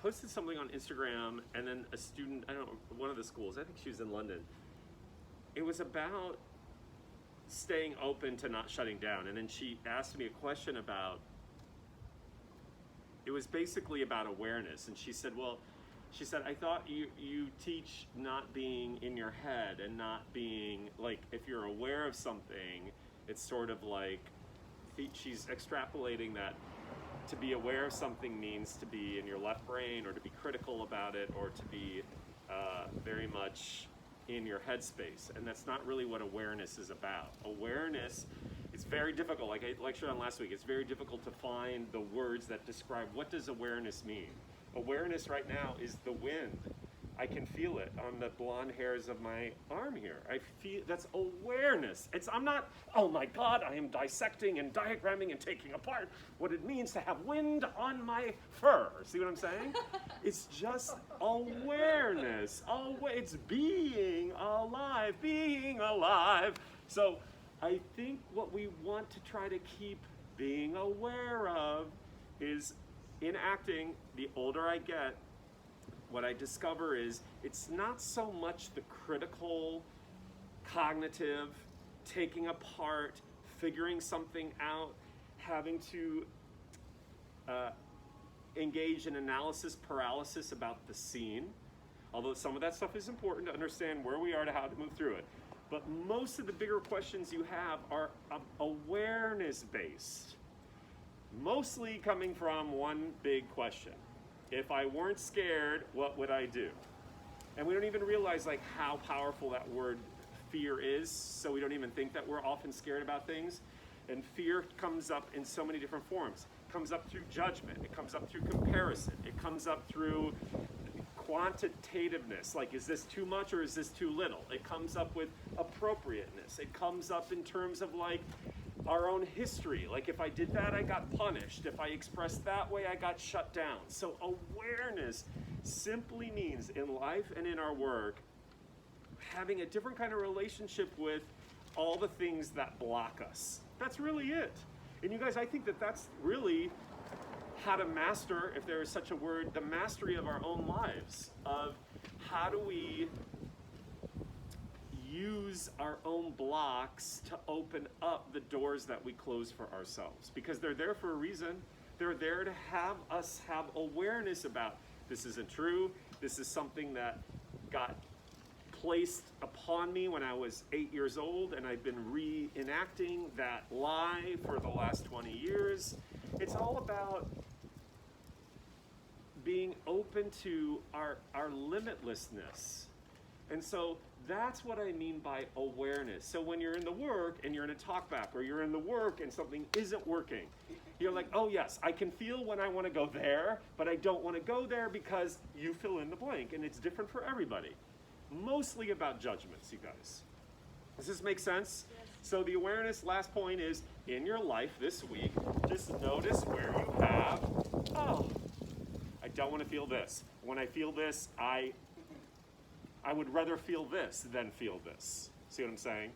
posted something on Instagram, and then a student, I don't know, one of the schools, I think she was in London, it was about staying open to not shutting down. And then she asked me a question about, it was basically about awareness. And she said, well, she said, I thought you teach not being in your head and not being, like, if you're aware of something, it's sort of like, she's extrapolating that to be aware of something means to be in your left brain, or to be critical about it, or to be very much in your headspace. And that's not really what awareness is about. Awareness, it's very difficult, like I lectured on last week, it's very difficult to find the words that describe what does awareness mean. Awareness right now is the wind. I can feel it on the blonde hairs of my arm here. I feel, that's awareness. I'm not, oh my God, I am dissecting and diagramming and taking apart what it means to have wind on my fur. See what I'm saying? It's just awareness. It's being alive, being alive. So I think what we want to try to keep being aware of is enacting. The older I get, what I discover is it's not so much the critical, cognitive, taking apart, figuring something out, having to engage in analysis paralysis about the scene, although some of that stuff is important to understand where we are to how to move through it. But most of the bigger questions you have are awareness-based, mostly coming from one big question. If I weren't scared, what would I do? And we don't even realize like how powerful that word fear is, so we don't even think that we're often scared about things. And fear comes up in so many different forms. It comes up through judgment, it comes up through comparison, it comes up through quantitativeness, like is this too much or is this too little? It comes up with appropriateness, it comes up in terms of like our own history, like if I did that, I got punished. If I expressed that way, I got shut down. So awareness simply means in life and in our work, having a different kind of relationship with all the things that block us. That's really it. And you guys, I think that that's really how to master, if there is such a word, the mastery of our own lives, of how do we use our own blocks to open up the doors that we close for ourselves, because they're there for a reason. They're there to have us have awareness about this isn't true, this is something that got placed upon me when I was 8 years old, and I've been reenacting that lie for the last 20 years. It's all about being open to our limitlessness. And so that's what I mean by awareness. So when you're in the work and you're in a talkback, or you're in the work and something isn't working, you're like, oh yes, I can feel when I want to go there, but I don't want to go there because you fill in the blank, and it's different for everybody. Mostly about judgments, you guys. Does this make sense? Yes. So the awareness, last point, is in your life this week, just notice where you have, oh, I don't want to feel this. When I feel this, I would rather feel this than feel this. See what I'm saying?